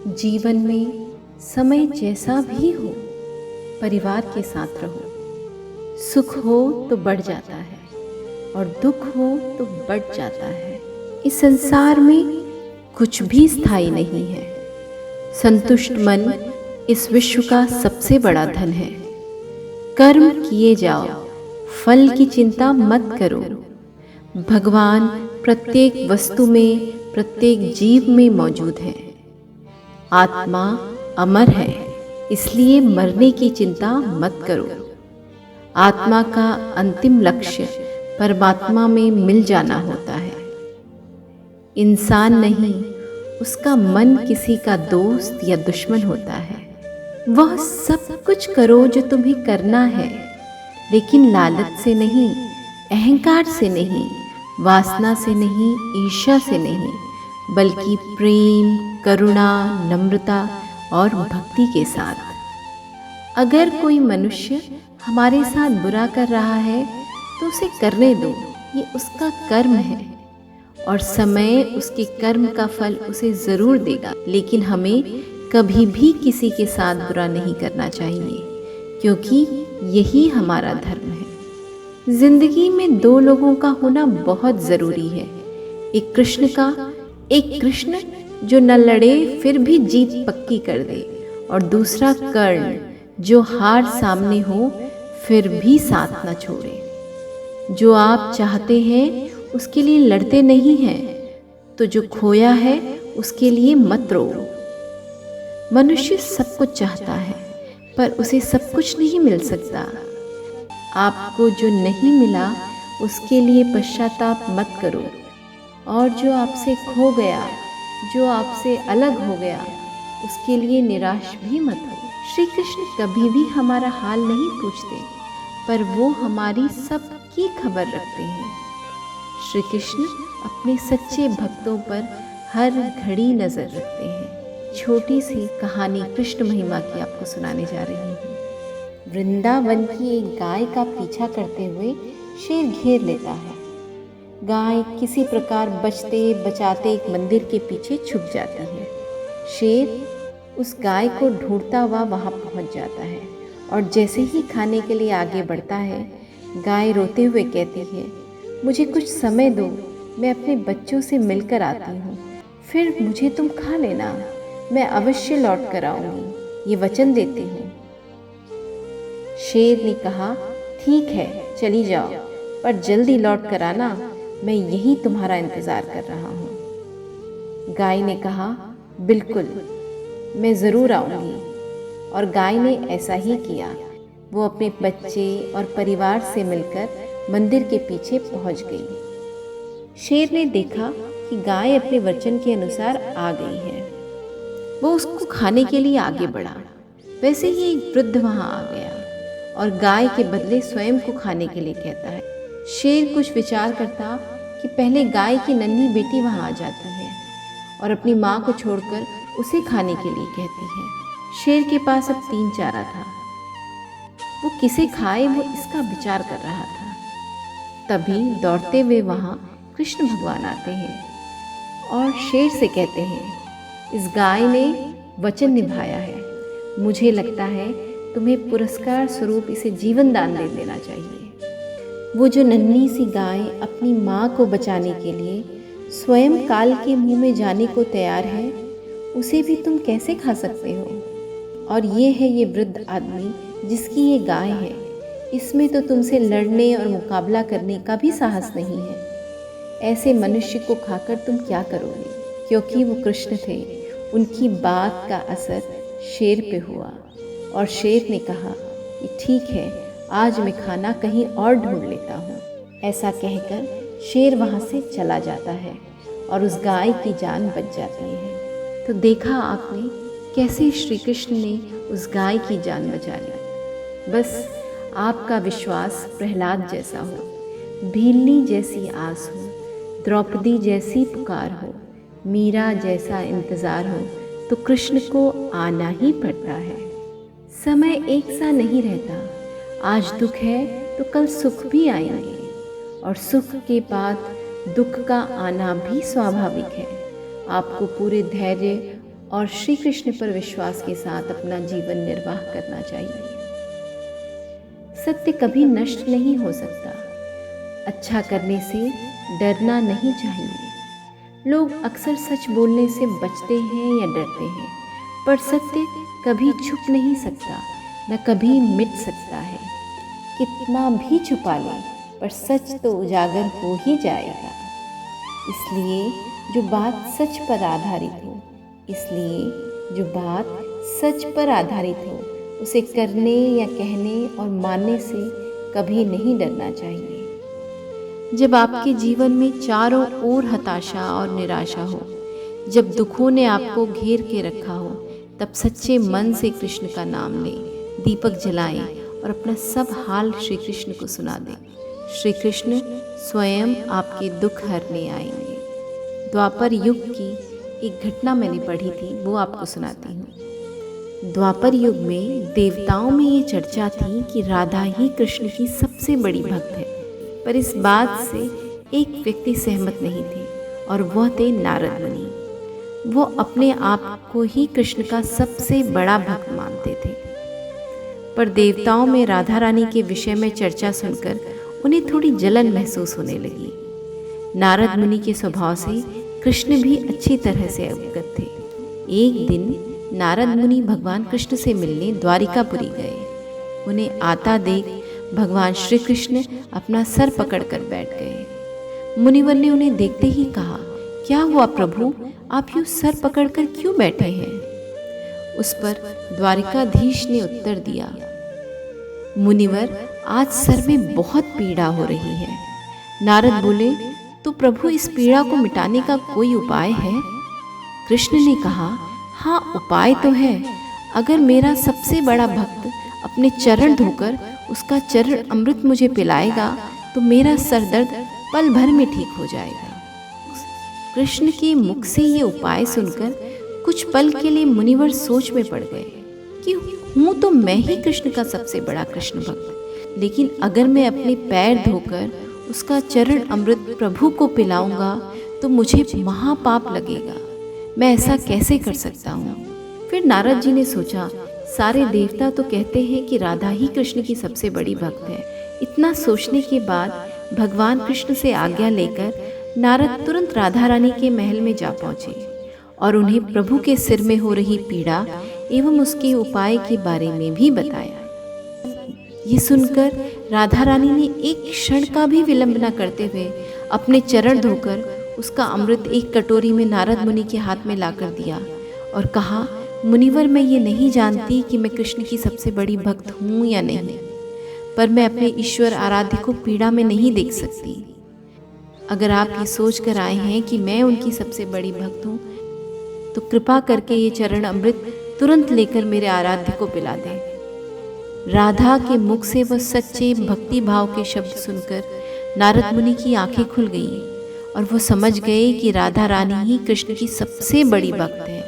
जीवन में समय जैसा भी हो, परिवार के साथ रहो। सुख हो तो बढ़ जाता है और दुख हो तो बढ़ जाता है। इस संसार में कुछ भी स्थायी नहीं है। संतुष्ट मन इस विश्व का सबसे बड़ा धन है। कर्म किए जाओ, फल की चिंता मत करो। भगवान प्रत्येक वस्तु में, प्रत्येक जीव में मौजूद है। आत्मा अमर है, इसलिए मरने की चिंता मत करो। आत्मा का अंतिम लक्ष्य परमात्मा में मिल जाना होता है। इंसान नहीं, उसका मन किसी का दोस्त या दुश्मन होता है। वह सब कुछ करो जो तुम्हें करना है, लेकिन लालच से नहीं, अहंकार से नहीं, वासना से नहीं, ईर्ष्या से नहीं, बल्कि प्रेम, करुणा, नम्रता और भक्ति के साथ। अगर कोई मनुष्य हमारे साथ बुरा कर रहा है तो उसे करने दो, ये उसका कर्म है और समय उसके कर्म का फल उसे ज़रूर देगा। लेकिन हमें कभी भी किसी के साथ बुरा नहीं करना चाहिए, क्योंकि यही हमारा धर्म है। जिंदगी में दो लोगों का होना बहुत ज़रूरी है। एक कृष्ण जो न लड़े फिर भी जीत पक्की कर दे, और दूसरा कर्ण जो हार सामने हो फिर भी साथ न छोड़े। जो आप चाहते हैं उसके लिए लड़ते नहीं हैं, तो जो खोया है उसके लिए मत रो। मनुष्य सब कुछ चाहता है, पर उसे सब कुछ नहीं मिल सकता। आपको जो नहीं मिला उसके लिए पश्चाताप मत करो, और जो आपसे खो गया, जो आपसे अलग हो गया, उसके लिए निराश भी मत हो। श्री कृष्ण कभी भी हमारा हाल नहीं पूछते, पर वो हमारी सबकी खबर रखते हैं। श्री कृष्ण अपने सच्चे भक्तों पर हर घड़ी नजर रखते हैं। छोटी सी कहानी कृष्ण महिमा की आपको सुनाने जा रही हूँ। वृंदावन की एक गाय का पीछा करते हुए शेर घेर लेता है। गाय किसी प्रकार बचते बचाते एक मंदिर के पीछे छुप जाती है। शेर उस गाय को ढूंढता हुआ वहां पहुंच जाता है, और जैसे ही खाने के लिए आगे बढ़ता है, गाय रोते हुए कहती है, मुझे कुछ समय दो, मैं अपने बच्चों से मिलकर आती हूँ, फिर मुझे तुम खा लेना, मैं अवश्य लौट कर आऊंगी, ये वचन देती हूँ। शेर ने कहा, ठीक है, चली जाओ, पर जल्दी लौट कर आना, मैं यहीं तुम्हारा इंतजार कर रहा हूँ। गाय ने कहा, बिल्कुल, मैं ज़रूर आऊँगी। और गाय ने ऐसा ही किया। वो अपने बच्चे और परिवार से मिलकर मंदिर के पीछे पहुँच गई। शेर ने देखा कि गाय अपने वचन के अनुसार आ गई है। वो उसको खाने के लिए आगे बढ़ा। वैसे ही एक वृद्ध वहाँ आ गया और गाय के बदले स्वयं को खाने के लिए कहता है। शेर कुछ विचार करता कि पहले गाय की नन्ही बेटी वहाँ आ जाती है और अपनी माँ को छोड़कर उसे खाने के लिए कहती है। शेर के पास अब 3 चारा था। वो किसे खाए, वो इसका विचार कर रहा था। तभी दौड़ते हुए वहाँ कृष्ण भगवान आते हैं और शेर से कहते हैं, इस गाय ने वचन निभाया है, मुझे लगता है तुम्हें पुरस्कार स्वरूप इसे जीवन दान दे देना चाहिए। वो जो नन्ही सी गाय अपनी माँ को बचाने के लिए स्वयं काल के मुंह में जाने को तैयार है, उसे भी तुम कैसे खा सकते हो? और ये है ये वृद्ध आदमी जिसकी ये गाय है, इसमें तो तुमसे लड़ने और मुकाबला करने का भी साहस नहीं है। ऐसे मनुष्य को खाकर तुम क्या करोगे? क्योंकि वो कृष्ण थे, उनकी बात का असर शेर पे हुआ और शेर ने कहा कि ठीक है, आज मैं खाना कहीं और ढूंढ लेता हूँ। ऐसा कहकर शेर वहाँ से चला जाता है और उस गाय की जान बच जाती है। तो देखा आपने कैसे श्री कृष्ण ने उस गाय की जान बचा ली। बस आपका विश्वास प्रहलाद जैसा हो, भीलनी जैसी आस हो, द्रौपदी जैसी पुकार हो, मीरा जैसा इंतज़ार हो, तो कृष्ण को आना ही पड़ता है। समय एक सा नहीं रहता। आज दुख है तो कल सुख भी आएंगे, और सुख के बाद दुख का आना भी स्वाभाविक है। आपको पूरे धैर्य और श्री कृष्ण पर विश्वास के साथ अपना जीवन निर्वाह करना चाहिए। सत्य कभी नष्ट नहीं हो सकता। अच्छा करने से डरना नहीं चाहिए। लोग अक्सर सच बोलने से बचते हैं या डरते हैं, पर सत्य कभी छुप नहीं सकता, न कभी मिट सकता है। कितना भी छुपा ले, पर सच तो उजागर हो ही जाएगा। इसलिए जो बात सच पर आधारित हो, उसे करने या कहने और मानने से कभी नहीं डरना चाहिए। जब आपके जीवन में चारों ओर हताशा और निराशा हो, जब दुखों ने आपको घेर के रखा हो, तब सच्चे मन से कृष्ण का नाम लें, दीपक जलाएं और अपना सब हाल श्री कृष्ण को सुना दें। श्री कृष्ण स्वयं आपके दुख हरने आएंगे। द्वापर युग की एक घटना मैंने पढ़ी थी, वो आपको सुनाती हूँ। द्वापर युग में देवताओं में ये चर्चा थी कि राधा ही कृष्ण की सबसे बड़ी भक्त है, पर इस बात से एक व्यक्ति सहमत नहीं थे, और वह थे नारद मुनि। वो अपने आप को ही कृष्ण का सबसे बड़ा भक्त मानते थे, पर देवताओं में राधा रानी के विषय में चर्चा सुनकर उन्हें थोड़ी जलन महसूस होने लगी। नारद मुनि के स्वभाव से कृष्ण भी अच्छी तरह से अवगत थे। एक दिन नारद मुनि भगवान कृष्ण से मिलने द्वारिकापुरी गए। उन्हें आता देख भगवान श्री कृष्ण अपना सर पकड़कर बैठ गए। मुनिवर ने उन्हें देखते ही कहा, क्या हुआ प्रभु, आप यूं सर पकड़कर क्यों बैठे हैं? उस पर द्वारिकाधीश ने उत्तर दिया, मुनिवर, आज सर में बहुत पीड़ा हो रही है। नारद बोले, तो प्रभु इस पीड़ा को मिटाने का कोई उपाय है? कृष्ण ने कहा, हाँ उपाय तो है। अगर मेरा सबसे बड़ा भक्त अपने चरण धोकर उसका चरण अमृत मुझे पिलाएगा तो मेरा सर दर्द पल भर में ठीक हो जाएगा। कृष्ण के मुख से ये उपाय सुनकर कुछ पल के लिए मुनिवर सोच में पड़ गए कि हूँ तो मैं ही कृष्ण का सबसे बड़ा कृष्ण भक्त, लेकिन अगर मैं अपने पैर धोकर उसका चरण अमृत प्रभु को पिलाऊंगा तो मुझे महापाप लगेगा। मैं ऐसा कैसे कर सकता हूँ? फिर नारद जी ने सोचा, सारे देवता तो कहते हैं कि राधा ही कृष्ण की सबसे बड़ी भक्त है। इतना सोचने के बाद भगवान कृष्ण से आज्ञा लेकर नारद तुरंत राधा रानी के महल में जा पहुँचे और उन्हें प्रभु के सिर में हो रही पीड़ा एवं उसके उपाय के बारे में भी बताया। ये सुनकर राधा रानी ने एक क्षण का भी विलंब न करते हुए अपने चरण धोकर उसका अमृत एक कटोरी में नारद मुनि के हाथ में लाकर दिया और कहा, मुनिवर, मैं ये नहीं जानती कि मैं कृष्ण की सबसे बड़ी भक्त हूँ या नहीं, पर मैं अपने ईश्वर आराध्य को पीड़ा में नहीं देख सकती। अगर आप ये सोच कर आए हैं कि मैं उनकी सबसे बड़ी भक्त हूँ, तो कृपा करके ये चरण अमृत तुरंत लेकर मेरे आराध्य को पिला दें। राधा के मुख से वह सच्चे भक्ति भाव के शब्द सुनकर नारद मुनि की आंखें खुल गईं और वो समझ गए कि राधा रानी ही कृष्ण की सबसे बड़ी भक्त है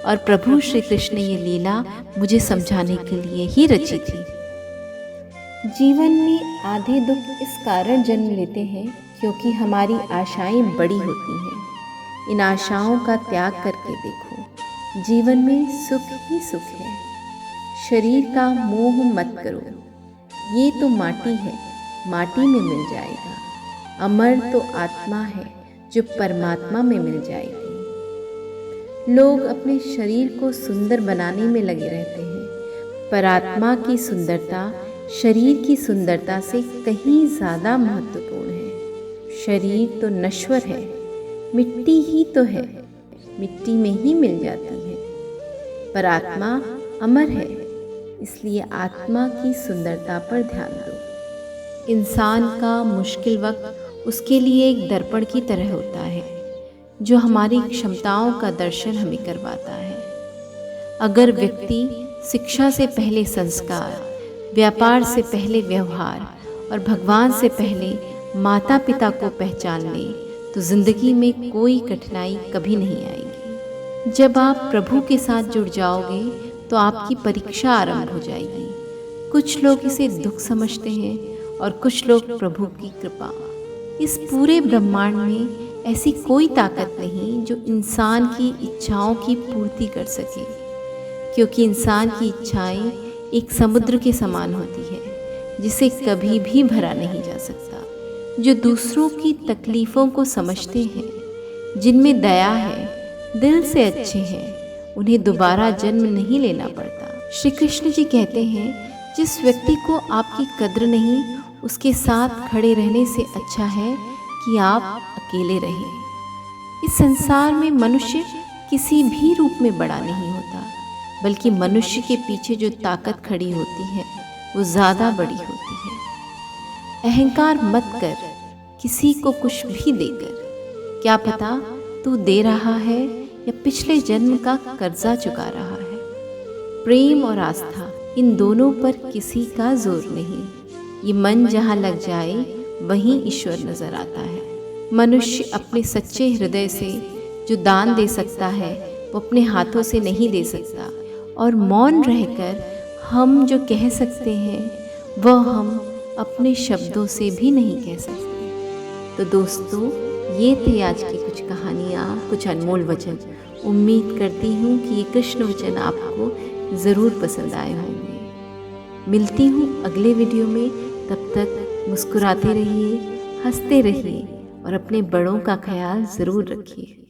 और प्रभु श्री कृष्ण ने ये लीला मुझे समझाने के लिए ही रची थी। जीवन में आधे दुख इस कारण जन्म लेते हैं क्योंकि हमारी आशाएं बड़ी होती हैं। इन आशाओं का त्याग करके देखो, जीवन में सुख ही सुख है। शरीर का मोह मत करो, ये तो माटी है, माटी में मिल जाएगा। अमर तो आत्मा है जो परमात्मा में मिल जाएगी। लोग अपने शरीर को सुंदर बनाने में लगे रहते हैं, पर आत्मा की सुंदरता शरीर की सुंदरता से कहीं ज़्यादा महत्वपूर्ण है। शरीर तो नश्वर है, मिट्टी ही तो है, मिट्टी में ही मिल जाती है, पर आत्मा अमर है, इसलिए आत्मा की सुंदरता पर ध्यान दो। इंसान का मुश्किल वक्त उसके लिए एक दर्पण की तरह होता है जो हमारी क्षमताओं का दर्शन हमें करवाता है। अगर व्यक्ति शिक्षा से पहले संस्कार, व्यापार से पहले व्यवहार और भगवान से पहले माता पिता को पहचान ले तो जिंदगी में कोई कठिनाई कभी नहीं आएगी। जब आप प्रभु के साथ जुड़ जाओगे तो आपकी परीक्षा आरंभ हो जाएगी। कुछ लोग इसे दुख समझते हैं और कुछ लोग प्रभु की कृपा। इस पूरे ब्रह्मांड में ऐसी कोई ताकत नहीं जो इंसान की इच्छाओं की पूर्ति कर सके, क्योंकि इंसान की इच्छाएं एक समुद्र के समान होती है जिसे कभी भी भरा नहीं जा सकता। जो दूसरों की तकलीफ़ों को समझते हैं, जिनमें दया है, दिल से अच्छे हैं, उन्हें दोबारा जन्म नहीं लेना पड़ता। श्री कृष्ण जी कहते हैं, जिस व्यक्ति को आपकी कद्र नहीं, उसके साथ खड़े रहने से अच्छा है कि आप अकेले रहें। इस संसार में मनुष्य किसी भी रूप में बड़ा नहीं होता, बल्कि मनुष्य के पीछे जो ताकत खड़ी होती है वो ज़्यादा बड़ी होती है। अहंकार मत कर किसी को कुछ भी देकर, क्या पता तू दे रहा है या पिछले जन्म का कर्जा चुका रहा है। प्रेम और आस्था, इन दोनों पर किसी का जोर नहीं। ये मन जहाँ लग जाए वहीं ईश्वर नजर आता है। मनुष्य अपने सच्चे हृदय से जो दान दे सकता है वो अपने हाथों से नहीं दे सकता, और मौन रहकर हम जो कह सकते हैं वह हम अपने शब्दों से भी नहीं कह सकते। तो दोस्तों, ये थे आज की कुछ कहानियाँ, कुछ अनमोल वचन। उम्मीद करती हूँ कि ये कृष्ण वचन आपको ज़रूर पसंद आए होंगे। मिलती हूँ अगले वीडियो में। तब तक मुस्कुराते रहिए, हंसते रहिए और अपने बड़ों का ख्याल ज़रूर रखिए।